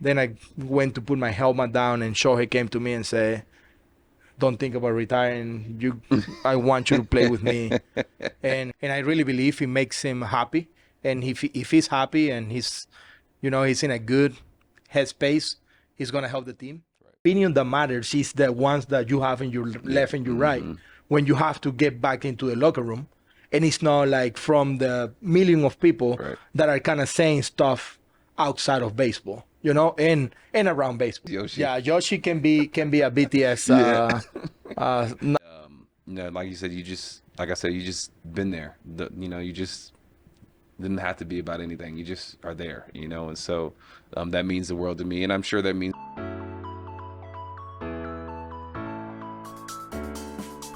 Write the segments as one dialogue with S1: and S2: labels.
S1: Then I went to put my helmet down, and Shohei came to me and said, "Don't think about retiring. I want you to play with me." And I really believe it makes him happy. And if he's happy and he's in a good headspace, he's gonna help the team. Right. Opinion that matters is the ones that you have in your left and your right. When you have to get back into the locker room, and it's not like from the million of people that are kind of saying stuff outside of baseball. And around baseball.
S2: Yoshi.
S1: Yeah, Yoshi can be a BTS.
S2: Like you said, like I said, you just been there. You just didn't have to be about anything. You just are there, and so that means the world to me, and I'm sure that means.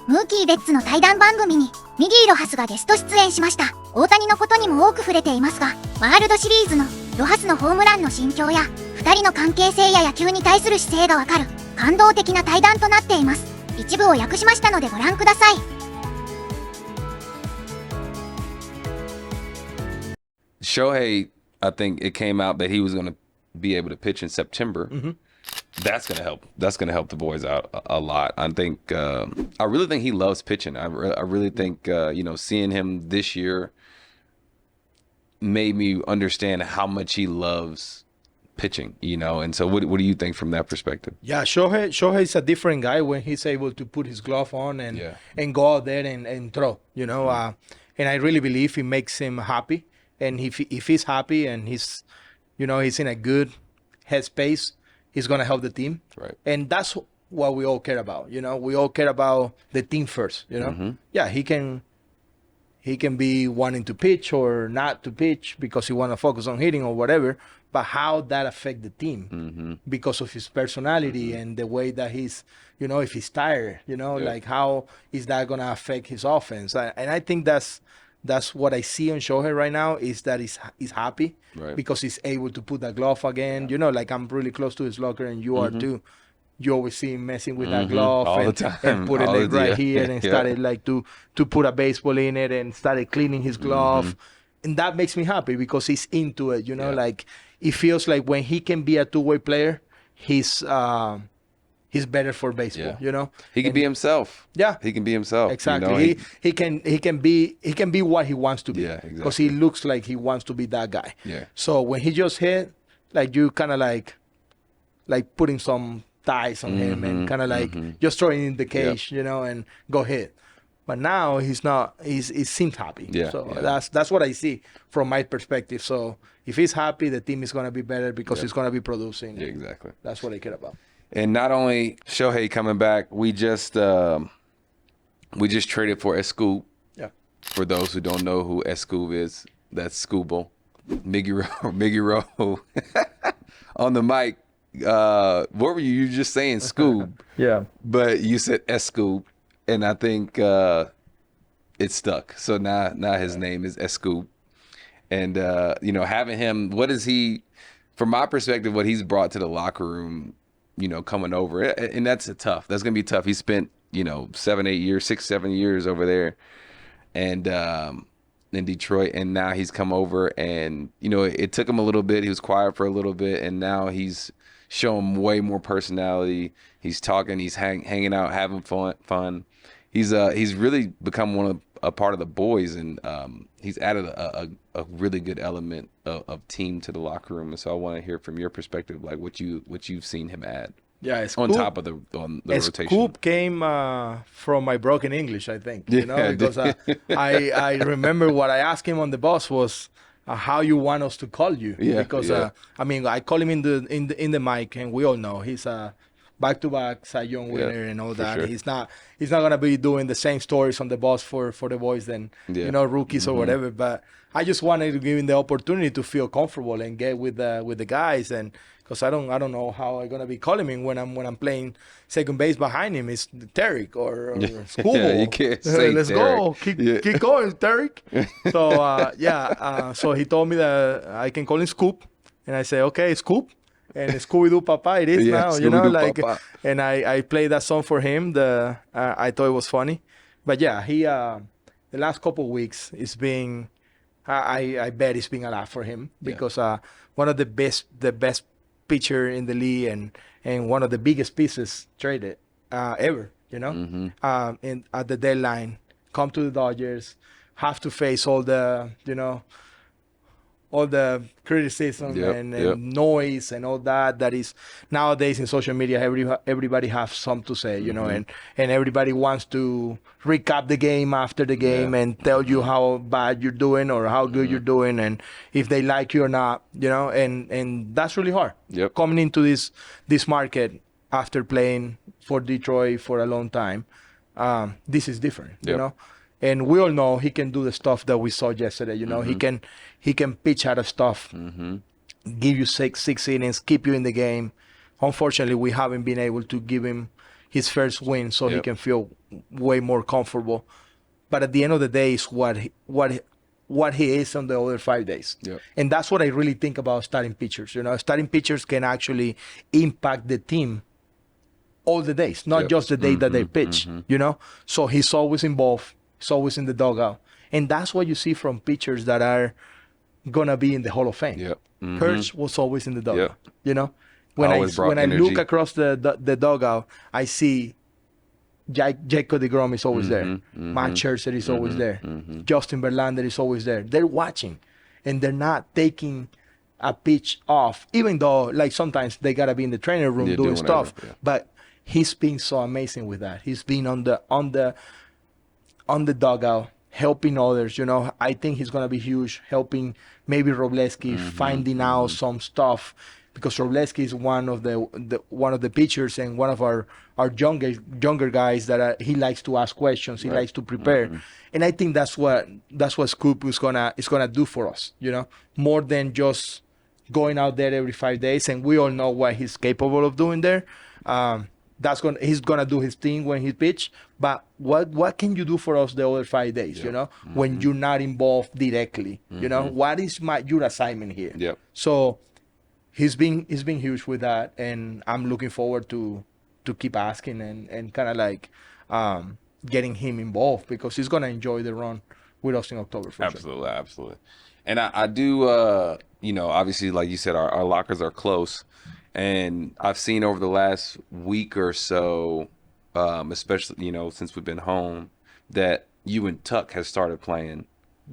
S3: ムーキーベッツの対談番組にミディ・ロハスがゲスト出演しました。大谷のことにも多く触れていますが、ワールドシリーズのロハスのホームランの心境や2人の関係性や野球に対する姿勢がわかる感動的な対談となっています。一部を訳しましたのでご覧ください。
S2: Shohei, I think it came out that he was going to be able to pitch in September. That's going to help. That's going to help the boys out a lot. I really think he loves pitching. I really think, seeing him this year made me understand how much he loves pitching, and so what do you think from that perspective?
S1: Yeah, Shohei is a different guy when he's able to put his glove on and go out there and throw, and I really believe it makes him happy. And if he's happy and he's in a good headspace, he's going to help the team.
S2: Right.
S1: And that's what we all care about. We all care about the team first, Yeah, he can be wanting to pitch or not to pitch because he want to focus on hitting or whatever, but how that affect the team because of his personality and the way that he's, if he's tired, like how is that going to affect his offense? And I think that's what I see on Shohei right now is that he's happy because he's able to put that glove again. Like I'm really close to his locker and you are too. You always see him messing with that glove
S2: all the time.
S1: And put it like right here and started like to put a baseball in it and started cleaning his glove. And that makes me happy because he's into it, like it feels like when he can be a two-way player, he's better for baseball,
S2: He can be himself.
S1: Yeah.
S2: He can be himself.
S1: Exactly. He can be what he wants to be.
S2: Yeah, exactly.
S1: Because he looks like he wants to be that guy.
S2: Yeah.
S1: So when he just hit, like you kind of like putting some ties on him and kind of like just throwing in the cage, and go hit. But now he's not. He seems happy.
S2: Yeah.
S1: So that's what I see from my perspective. So if he's happy, the team is gonna be better because he's gonna be producing.
S2: Yeah, exactly.
S1: That's what I care about.
S2: And not only Shohei coming back, we just traded for Skubal.
S1: Yeah.
S2: For those who don't know who Skubal is, that's Skubal. Miggy Rowe on the mic. What were you? You were just saying Scoob.
S1: Yeah.
S2: But you said Skubal, and I think it stuck. So now his name is Skubal. And having him, what is he? From my perspective, what he's brought to the locker room. Coming over, and that's gonna be tough. He spent 6-7 years over there, and in Detroit, and now he's come over, and it took him a little bit. He was quiet for a little bit, and now he's showing way more personality. He's talking, he's hanging out, having fun. He's really become a part of the boys, and he's added a really good element of team to the locker room. And so I want to hear from your perspective, like what you've seen him add.
S1: Yeah,
S2: on top of the rotation.
S1: Scoop came from my broken English, I think. Because I remember what I asked him on the bus was how you want us to call you.
S2: Yeah,
S1: because I call him in the mic, and we all know he's a back-to-back Cy Young winner and all that. Sure. He's not gonna be doing the same stories on the bus for the boys than rookies or whatever. But I just wanted to give him the opportunity to feel comfortable and get with the guys, and because I don't know how I'm gonna be calling him when I'm playing second base behind him. It's Tarik or Skubal.
S2: Yeah, you can't say
S1: Let's
S2: Tarik.
S1: go, keep going, Tarik. So so he told me that I can call him Scoop, and I say okay, Scoop. And Scooby-Doo Papa, it is now,
S2: Papa.
S1: And I played that song for him. I thought it was funny, but yeah, he the last couple of weeks it's been, I bet it's been a lot for him because one of the best pitcher in the league and one of the biggest pieces traded ever, you know, and at the deadline, come to the Dodgers, have to face all the, you know, all the criticism and noise and all that is nowadays in social media. Everybody has something to say, you know, and everybody wants to recap the game after the game and tell you how bad you're doing or how good you're doing and if they like you or not, you know, and that's really hard. Coming into this market after playing for Detroit for a long time, this is different, you know. And we all know he can do the stuff that we saw yesterday. You know, he can pitch out of stuff, give you six innings, keep you in the game. Unfortunately, we haven't been able to give him his first win, so he can feel way more comfortable. But at the end of the day, it's what he is on the other 5 days. And that's what I really think about starting pitchers. You know, starting pitchers can actually impact the team all the days, not just the day that they pitch. You know, so he's always involved. It's always in the dugout. And that's what you see from pitchers that are going to be in the Hall of Fame. Hurts was always in the dugout. You know, when I look across the dugout, I see Jacob deGrom is always there. Matt Scherzer is always there. Justin Verlander is always there. They're watching, and they're not taking a pitch off, even though, like, sometimes they got to be in the training room doing stuff. But he's been so amazing with that. He's been on the dugout, helping others. You know, I think he's going to be huge, helping maybe Robleski finding out some stuff, because Robleski is one of the pitchers and one of our younger guys that he likes to ask questions. He likes to prepare, and I think that's what Scoop is gonna do for us. You know, more than just going out there every 5 days, and we all know what he's capable of doing there. He's gonna do his thing when he pitch, but what can you do for us the other 5 days? You know, when you're not involved directly. You know, what is your assignment here? So he's been huge with that, and I'm looking forward to keep asking and kind of like getting him involved, because he's gonna enjoy the run with us in October for sure.
S2: Absolutely. And I do, you know, obviously, like you said, our lockers are close. And I've seen over the last week or so, especially, you know, since we've been home, that you and Tuck has started playing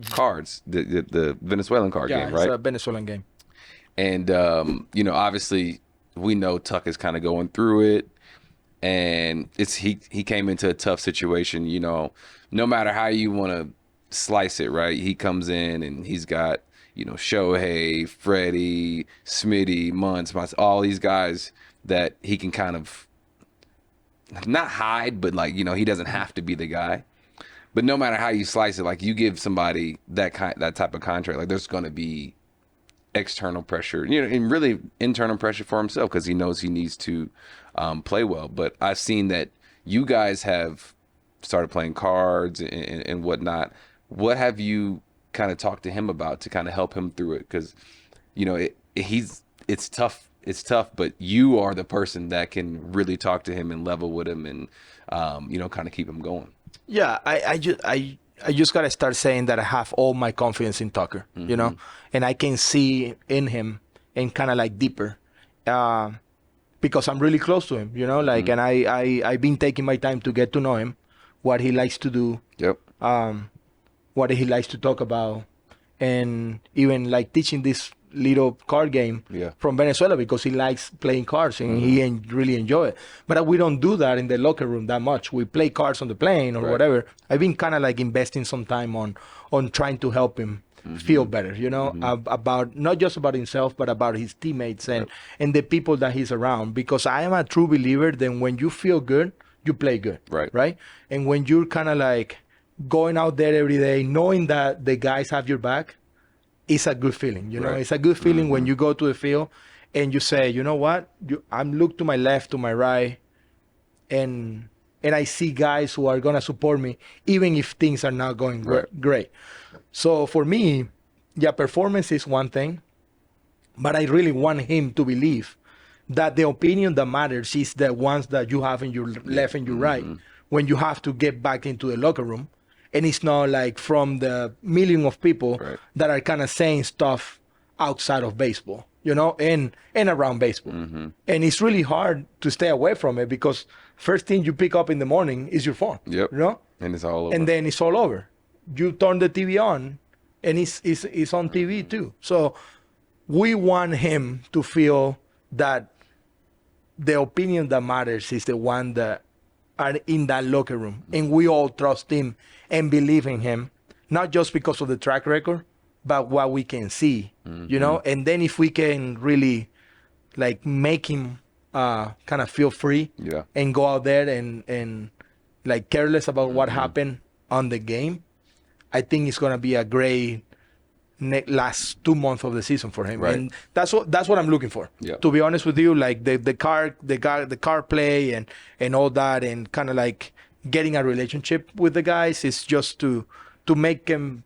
S2: cards, the Venezuelan card game, right?
S1: Yeah, it's a Venezuelan game.
S2: And, you know, obviously, we know Tuck is kind of going through it. And he came into a tough situation, you know, no matter how you want to slice it, right? He comes in and he's got, you know, Shohei, Freddie, Smitty, Muntz, all these guys that he can kind of not hide, but, like, you know, he doesn't have to be the guy. But no matter how you slice it, like, you give somebody that type of contract, like, there's going to be external pressure, you know, and really internal pressure for himself, because he knows he needs to play well. But I've seen that you guys have started playing cards and whatnot. What have you kind of talk to him about to kind of help him through it? Because, you know, it's tough, but you are the person that can really talk to him and level with him and you know, kind of keep him going.
S1: Yeah, I just gotta start saying that I have all my confidence in Tucker, you know, and I can see in him and kind of like deeper, because I'm really close to him, you know, like, and I've been taking my time to get to know him, what he likes to do, what he likes to talk about, and even like teaching this little card game from Venezuela, because he likes playing cards and he really enjoy it. But we don't do that in the locker room that much. We play cards on the plane or whatever. I've been kind of like investing some time on trying to help him feel better, you know, about not just about himself, but about his teammates and the people that he's around. Because I am a true believer that when you feel good, you play good, right? And when you're kind of like going out there every day, knowing that the guys have your back, it's a good feeling, you know. It's a good feeling when you go to the field and you say, you know what, I'm look to my left, to my right, and I see guys who are gonna support me, even if things are not going great. So for me, performance is one thing, but I really want him to believe that the opinion that matters is the ones that you have in your left and your right when you have to get back into the locker room. And it's not like from the million of people that are kind of saying stuff outside of baseball, you know, and around baseball. And it's really hard to stay away from it because first thing you pick up in the morning is your phone.
S2: Yep.
S1: You know?
S2: And it's all over.
S1: And then it's all over. You turn the TV on and it's on TV too. So we want him to feel that the opinion that matters is the one that are in that locker room. And we all trust him and believe in him, not just because of the track record, but what we can see, you know? And then if we can really like make him kind of feel free and go out there and like careless about what happened on the game, I think it's going to be a great last 2 months of the season for him.
S2: Right.
S1: And that's what I'm looking for.
S2: Yeah.
S1: To be honest with you, like the car play and all that, and kind of like getting a relationship with the guys is just to make them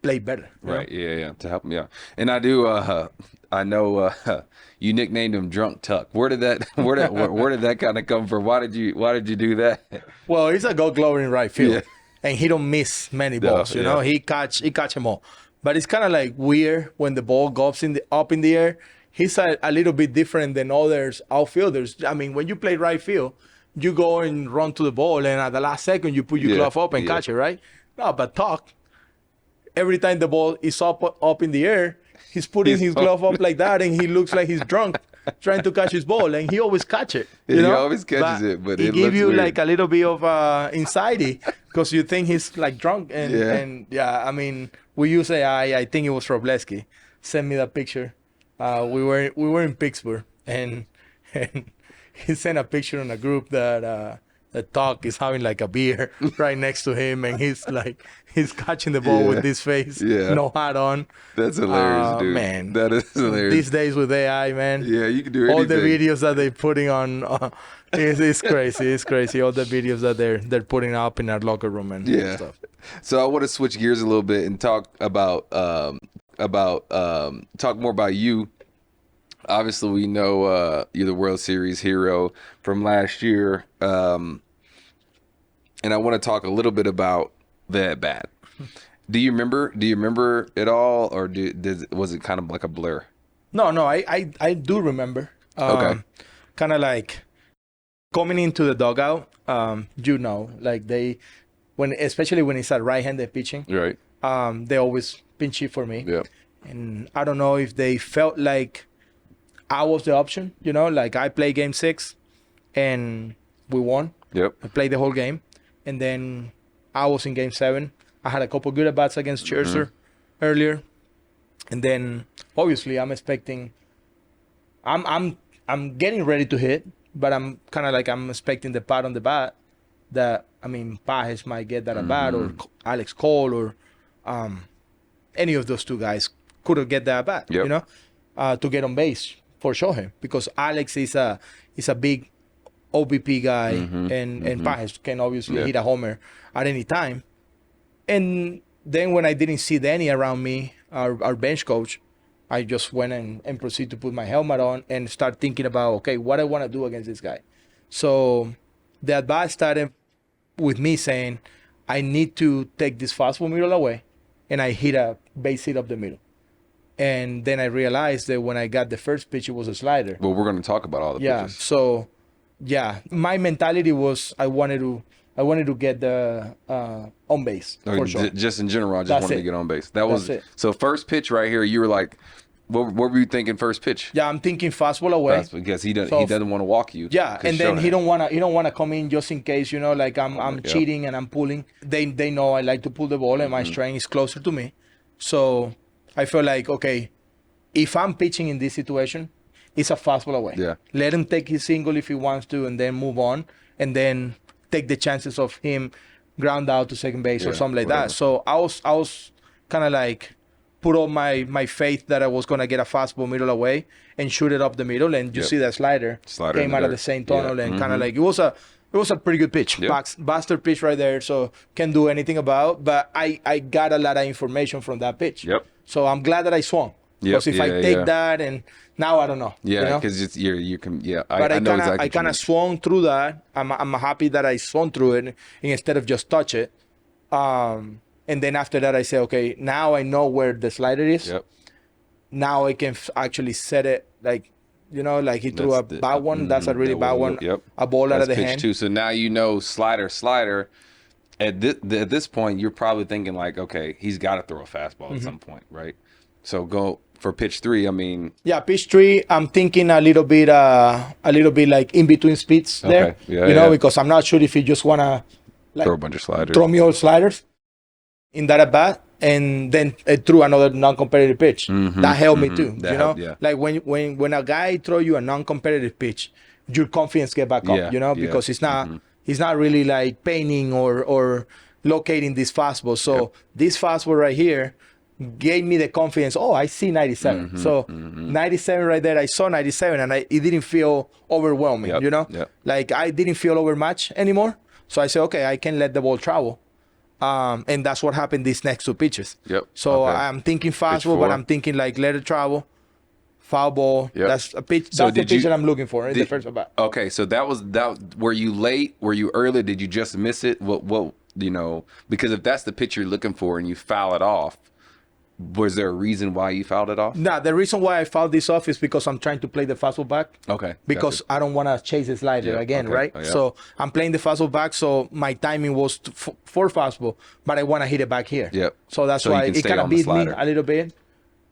S1: play better.
S2: Right. Know? Yeah. To help me out. And I do. I know you nicknamed him Drunk Tuck. Where did that kind of come from? Why did you do that?
S1: Well, he's a Gold Glover in right field, and he don't miss many balls. You know, he catch them all. But it's kind of like weird when the ball goes up in the air. He's a little bit different than others outfielders. I mean, when you play right field, you go and run to the ball, and at the last second, you put your glove up and catch it, right? No, but Tuck, every time the ball is up in the air, he's putting his glove up like that, and he looks like he's drunk trying to catch his ball, and he always catch it. You know?
S2: He always catches it, but
S1: he
S2: it
S1: give you
S2: weird.
S1: like a little bit of anxiety because you think he's like drunk, and I mean, we use AI. I think it was Robleski. Sent me that picture. We were in Pittsburgh, and he sent a picture in a group that Tuck is having like a beer right next to him, and he's catching the ball with this face, no hat on.
S2: That's hilarious, dude.
S1: Man,
S2: that is hilarious.
S1: These days with AI, man.
S2: Yeah, you can do anything.
S1: All the videos that they're putting on, it's crazy. It's crazy. All the videos that they're putting up in our locker room and stuff.
S2: So I want to switch gears a little bit and talk about talk more about you. Obviously, we know you're the World Series hero from last year, and I want to talk a little bit about the at bat. Do you remember it all, or was it kind of like a blur?
S1: No, I do remember.
S2: Okay.
S1: Kind of like coming into the dugout. You know, like especially when it's a right-handed pitching.
S2: Right.
S1: They always pinch it for me.
S2: Yep.
S1: And I don't know if they felt like I was the option. You know, like I played Game 6, and we won.
S2: Yep.
S1: I played the whole game, and then I was in Game 7. I had a couple good at bats against Scherzer earlier, and then obviously I'm expecting. I'm getting ready to hit, but I'm kind of like I'm expecting the pat on the bat that Pages might get that at bat, or Alex Cole, or any of those two guys could have get that at bat.
S2: Yep.
S1: You know, to get on base for Shohei, because Alex is a big OBP guy, and Pages can obviously hit a homer at any time. And then when I didn't see Danny around me, our bench coach, I just went and proceeded to put my helmet on and start thinking about, okay, what I want to do against this guy. So the advice started with me saying, I need to take this fastball middle away, and I hit a base hit up the middle. And then I realized that when I got the first pitch, it was a slider.
S2: Well, we're going to talk about all the pitches.
S1: So, my mentality was I wanted to get the on base for sure.
S2: Just in general, I just wanted to get on base. That was
S1: it.
S2: So first pitch right here, you were like, what were you thinking first pitch?
S1: Yeah, I'm thinking fastball away.
S2: Because he doesn't want to walk you.
S1: Yeah, and then he don't wanna come in just in case, you know, like I'm cheating and I'm pulling. They know I like to pull the ball, and my strength is closer to me. So I feel like, okay, if I'm pitching in this situation, it's a fastball away.
S2: Yeah.
S1: Let him take his single if he wants to, and then move on, and then take the chances of him ground out to second base or something like that. So I was kind of like put all my faith that I was going to get a fastball middle away and shoot it up the middle, and you see that slider came out of the same tunnel, and kind of like it was a pretty good pitch. Bastard pitch right there, so can't do anything about, but I got a lot of information from that pitch.
S2: Yep.
S1: So I'm glad that I swung. Because if I take that, and now I don't know.
S2: Yeah, because you can. Yeah,
S1: but
S2: I know exactly.
S1: I kind of swung through that. I'm happy that I swung through it instead of just touch it. And then after that, I say, okay, now I know where the slider is.
S2: Yep.
S1: now I can actually set it like, like he threw a bad one. That's a really bad one.
S2: Yep.
S1: A ball out of the
S2: pitch
S1: hand.
S2: Two. So now slider. At this point, you're probably thinking like, okay, he's got to throw a fastball at some point, right? So go for pitch 3. I mean,
S1: yeah, pitch 3. I'm thinking a little bit like in between speeds there.
S2: Yeah,
S1: because I'm not sure if you just wanna like
S2: throw a bunch of sliders.
S1: Throw me all sliders in that at bat, and then threw another non-competitive pitch. That helped me too. Like when a guy throw you a non-competitive pitch, your confidence get back up. Because it's not he's not really like painting or locating this fastball. So this fastball right here gave me the confidence. Oh, I see 97. So 97 right there. I saw 97, and it didn't feel overwhelming. Like I didn't feel overmatched anymore. So I said, okay, I can let the ball travel. And that's what happened these next 2 pitches. So I'm thinking fastball, but I'm thinking like let it travel. Foul ball. That's a pitch. That's the pitch that I'm looking for in the first at bat.
S2: Okay, so that. Were you late? Were you early? Did you just miss it? What because if that's the pitch you're looking for and you foul it off, was there a reason why you fouled it off?
S1: Nah, the reason why I fouled this off is because I'm trying to play the fastball back.
S2: Okay.
S1: Because I don't want to chase the slider again, right? So I'm playing the fastball back, so my timing was for fastball, but I want to hit it back here. So that's why it kind of beat me a little bit.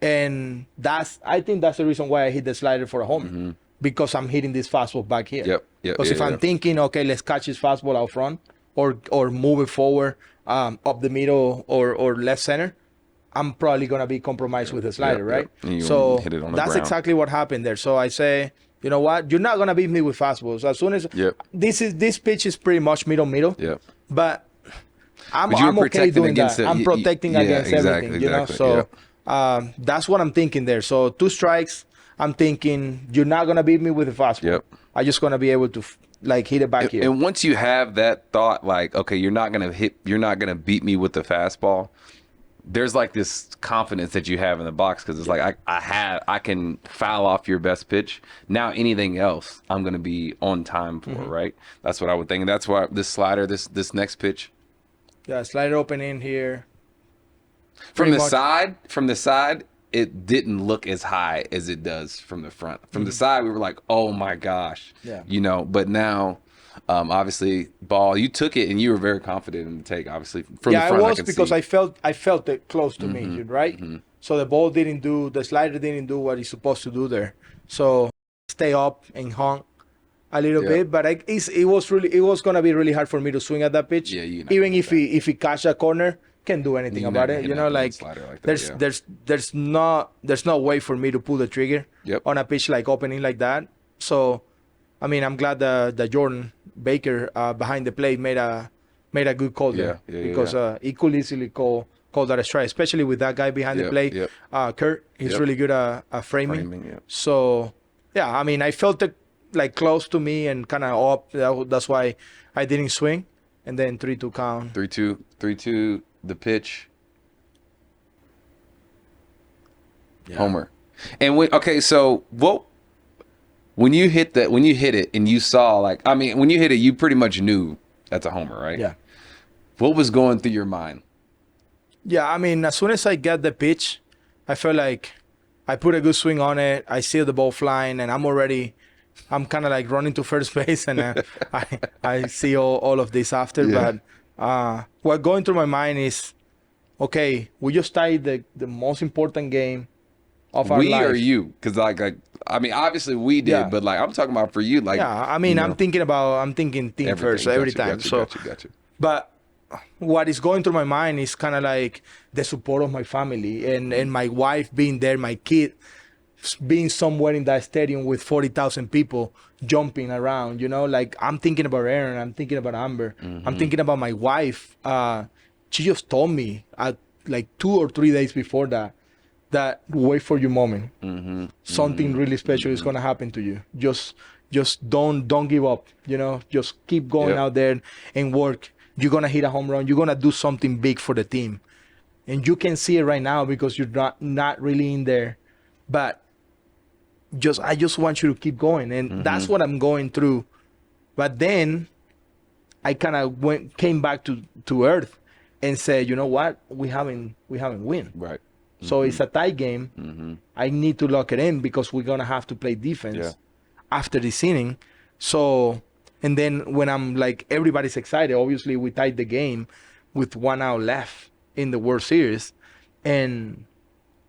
S1: And I think that's the reason why I hit the slider for a home, because I'm hitting this fastball back here. Because if I'm thinking, okay, let's catch this fastball out front or move it forward up the middle or left center, I'm probably going to be compromised with the slider, right? So
S2: hit it on the
S1: that's
S2: ground.
S1: exactly what happened there. So I say, you know what? You're not going to beat me with fastballs. As soon as this pitch is pretty much middle. But I'm okay doing that. I'm protecting against everything, So that's what I'm thinking there. So 2 strikes, I'm thinking you're not going to beat me with a fastball. I'm just going to be able to like hit it back here.
S2: And once you have that thought, like, okay, you're not going to beat me with the fastball, there's like this confidence that you have in the box, because it's like I can foul off your best pitch. Now anything else I'm going to be on time for, right? That's what I would think. And that's why this slider, this next pitch.
S1: Yeah, slider open in here.
S2: From the side, it didn't look as high as it does from the front. From the side, we were like, oh my gosh. But now obviously ball, you took it and you were very confident in the take, obviously. From the front,
S1: I was, because I felt it close to me, right? So the slider didn't do what it's supposed to do there. So stay up and hung a little bit, but it was gonna be really hard for me to swing at that pitch. Even if he catch a corner, can't do anything about it. There's no way for me to pull the trigger on a pitch like opening like that. So I mean, I'm glad that Jordan Baker behind the plate made a good call there, because he could easily call that a strike, especially with that guy behind the plate. Kurt, he's really good at framing. So I mean, I felt it like close to me and kind of up. That's why I didn't swing. And then 3-2 count.
S2: 3-2, the pitch. Homer. And when you hit it and you saw, like, I mean, when you hit it, you pretty much knew that's a homer, right?
S1: Yeah.
S2: What was going through your mind?
S1: Yeah, I mean, as soon as I get the pitch, I felt like I put a good swing on it. I see the ball flying, and I'm kind of like running to first base, and I see all of this after. But what going through my mind is, okay, we just tied the most important game of our life.
S2: We or you? Because like I mean, obviously we did, but like I'm talking about for you. Like,
S1: I mean, I'm thinking team everything first every time.
S2: Gotcha.
S1: But what is going through my mind is kind of like the support of my family and my wife being there, my kid being somewhere in that stadium with 40,000 people jumping around, like I'm thinking about Aaron, I'm thinking about Amber, I'm thinking about my wife. She just told me like 2 or 3 days before that wait for your moment. Something really special is going to happen to you. Just don't give up, just keep going out there and work. You're going to hit a home run. You're going to do something big for the team. And you can see it right now because you're not really in there. But I just want you to keep going. And that's what I'm going through. But then I kind of came back to earth and said, you know what? We haven't win.
S2: Right.
S1: So it's a tie game. I need to lock it in because we're gonna have to play defense after this inning. So, and then when I'm like, everybody's excited. Obviously, we tied the game with 1 out left in the World Series, and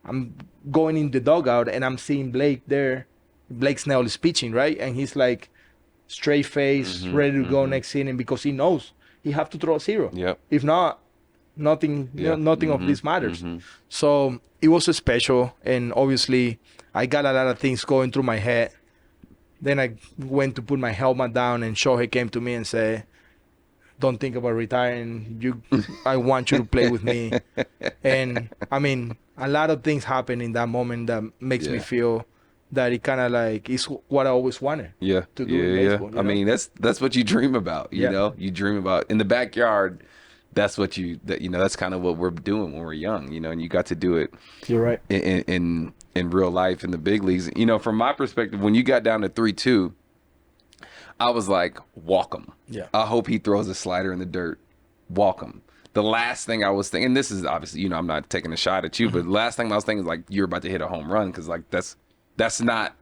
S1: I'm going in the dugout and I'm seeing Blake there. Blake Snell is pitching, right? And he's like straight face, ready to go next inning because he knows he have to throw a 0.
S2: Yep.
S1: If not, nothing nothing of this matters. So it was a special, and obviously I got a lot of things going through my head. Then I went to put my helmet down, and Shohei came to me and said, "Don't think about retiring. I want you to play with me." And I mean, a lot of things happened in that moment that makes me feel that it kind of like is what I always wanted. To do in baseball,
S2: I mean, that's what you dream about. You know, you dream about in the backyard. That's what that's kind of what we're doing when we're young. You know, and you got to do it.
S1: You're right.
S2: In real life in the big leagues. You know, from my perspective, when you got down to 3-2. I was like, walk him.
S1: Yeah.
S2: I hope he throws a slider in the dirt. Walk him. The last thing I was thinking, and this is obviously, I'm not taking a shot at you, but the last thing I was thinking is like, you're about to hit a home run because like that's not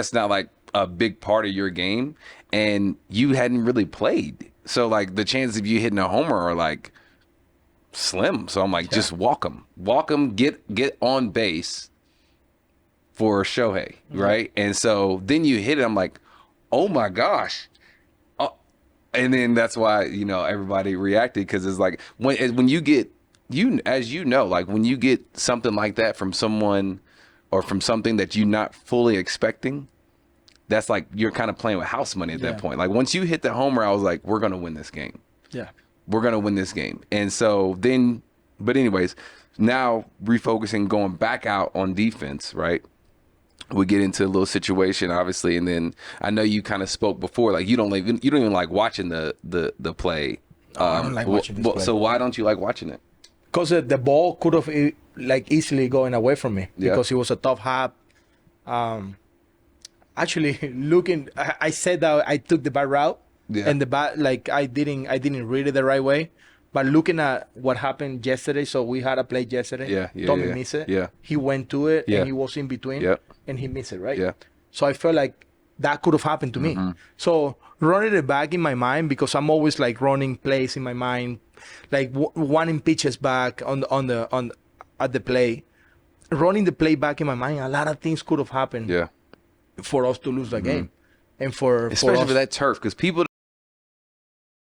S2: like a big part of your game, and you hadn't really played. So like the chances of you hitting a homer are like slim. So I'm like, just walk him, get on base for Shohei, right? And so then you hit it. I'm like, oh my gosh. And then that's why, everybody reacted, because it's like when you get, as you know, like when you get something like that from someone or from something that you're not fully expecting, that's like you're kind of playing with house money at that point. Like once you hit the homer, I was like, we're going to win this game.
S1: Yeah.
S2: We're going to win this game. And so then, but anyways, now refocusing, going back out on defense, right? We get into a little situation, obviously, and then I know you kind of spoke before, like you don't even like watching the play.
S1: I don't like watching this play.
S2: So why don't you like watching it?
S1: Because the ball could have like easily going away from me because it was a tough hop. Actually, I said that I took the bad route, and the bat like I didn't read it the right way. But looking at what happened yesterday, so we had a play yesterday. Tommy missed it.
S2: Yeah.
S1: He went to it, and he was in between, and he missed it, right?
S2: Yeah.
S1: So I felt like that could have happened to me. So running it back in my mind, because I'm always like running plays in my mind, like wanting pitches back at the play, running the play back in my mind. A lot of things could have happened. For us to lose the game, and
S2: especially for that turf, because people.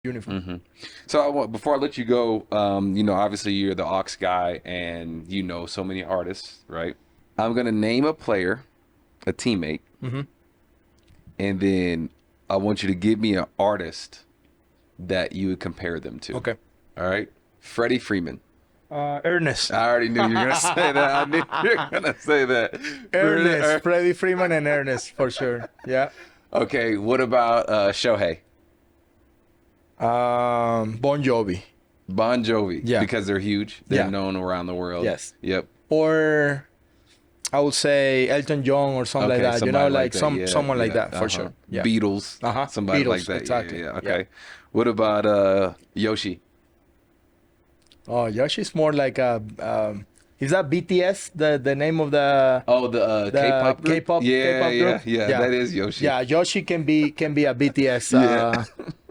S1: Uniform.
S2: So before I let you go, obviously you're the Aux guy and so many artists, right? I'm going to name a player, a teammate, and then I want you to give me an artist that you would compare them to.
S1: Okay.
S2: All right? Freddie Freeman.
S1: Ernest.
S2: I already knew you were going to say that. I knew you were going to say that.
S1: Ernest. Freddie Freeman and Ernest, for sure. Yeah.
S2: Okay, what about Shohei?
S1: Bon Jovi.
S2: Bon Jovi.
S1: Yeah.
S2: Because they're huge. They're known around the world.
S1: Yes.
S2: Yep.
S1: Or I would say Elton John or something like that. Someone like that, for sure. Yeah.
S2: Beatles. Somebody
S1: Beatles,
S2: like that.
S1: Exactly.
S2: Yeah. Okay. What about Yoshi?
S1: Oh, Yoshi's more like a. Is that BTS? The name of the
S2: K-pop group?
S1: K-pop group?
S2: Yeah. That is Yoshi.
S1: Yeah, Yoshi can be a BTS.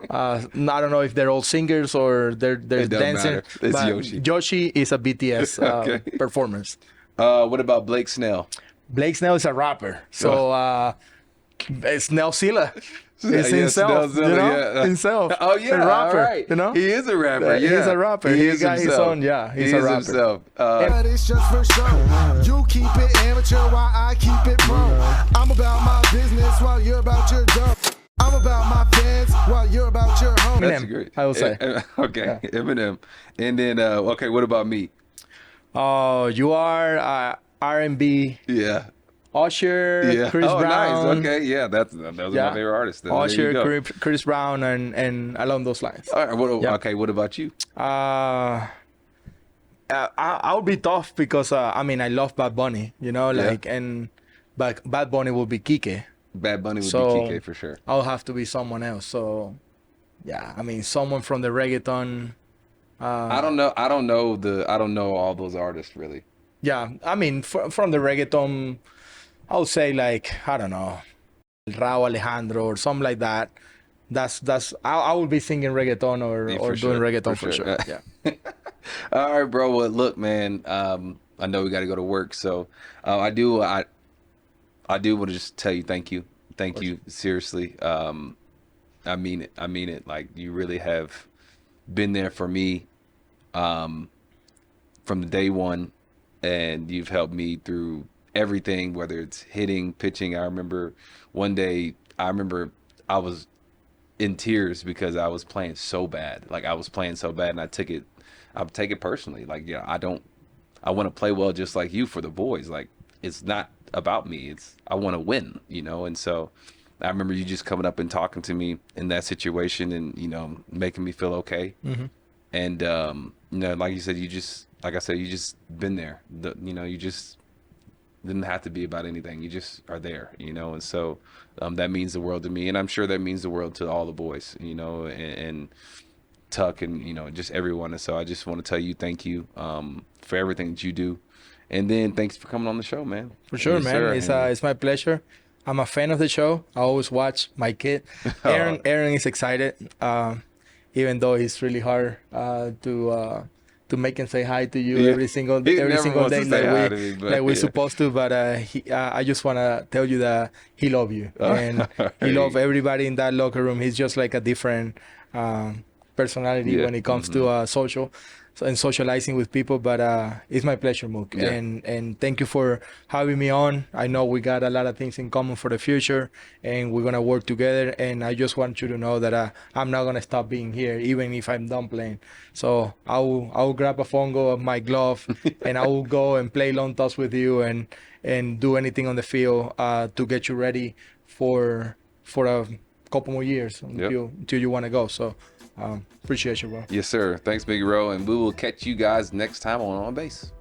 S1: I don't know if they're all singers or they're dancing.
S2: Matter. It's Yoshi.
S1: Yoshi is a BTS performance.
S2: What about Blake Snell?
S1: Blake Snell is a rapper. So Snellzilla. It's himself, himself.
S2: Oh yeah,
S1: a rapper.
S2: All right. He is a rapper. Yeah,
S1: he's a rapper. He's got his own. Yeah, he's a rapper.
S2: Himself.
S4: It's just for show. You keep it amateur while I keep it pro. I'm about my business while you're about your dough. I'm about my fans while you're about your home.
S2: That's great.
S1: I will say.
S2: Okay, Eminem. And then okay, what about me?
S1: Oh, you are R&B.
S2: Yeah.
S1: Usher, Chris Brown.
S2: Nice. Okay, yeah, those are my favorite artists. Then.
S1: Usher, Chris Brown, and along those lines.
S2: All right. Okay, what about you?
S1: I would be tough because I love Bad Bunny, but Bad Bunny will be Kike.
S2: Bad Bunny would be Kike for sure.
S1: I'll have to be someone else. So, someone from the reggaeton.
S2: I don't know all those artists really.
S1: Yeah, I mean, from the reggaeton, I would say like, I don't know, Rao Alejandro or something like that. I would be singing reggaeton or doing reggaeton for sure. Yeah.
S2: All right, bro. Well, look, man. I know we got to go to work, so I do want to just tell you thank you, seriously. I mean it. Like, you really have been there for me from the day one, and you've helped me through everything, whether it's hitting, pitching. I remember one day, I was in tears because I was playing so bad. Like, I was playing so bad, and I take it personally. Like, I want to play well just like you for the boys. Like, it's not about me. I want to win, And so I remember you just coming up and talking to me in that situation and, making me feel okay. Mm-hmm. And, like you said, you just been there. You just didn't have to be about anything. You just are there, And so that means the world to me. And I'm sure that means the world to all the boys, and Tuck and, just everyone. And so I just want to tell you thank you for everything that you do. And then thanks for coming on the show, man.
S1: For sure, man. Sir. It's my pleasure. I'm a fan of the show. I always watch my kid. Aaron is excited, even though it's really hard to make him say hi to you every single day like we're supposed to. But I just want to tell you that he loves you, and he loves everybody in that locker room. He's just like a different personality when it comes to social and socializing with people. But it's my pleasure, Mook. Yeah. And thank you for having me on. I know we got a lot of things in common for the future, and we're going to work together. And I just want you to know that I'm not going to stop being here, even if I'm done playing. So I'll grab a fungo of my glove and I will go and play long toss with you and do anything on the field to get you ready for a couple more years until you want to go. So appreciate you, bro.
S2: Yes, sir. Thanks, Big Ro. And we will catch you guys next time on Base.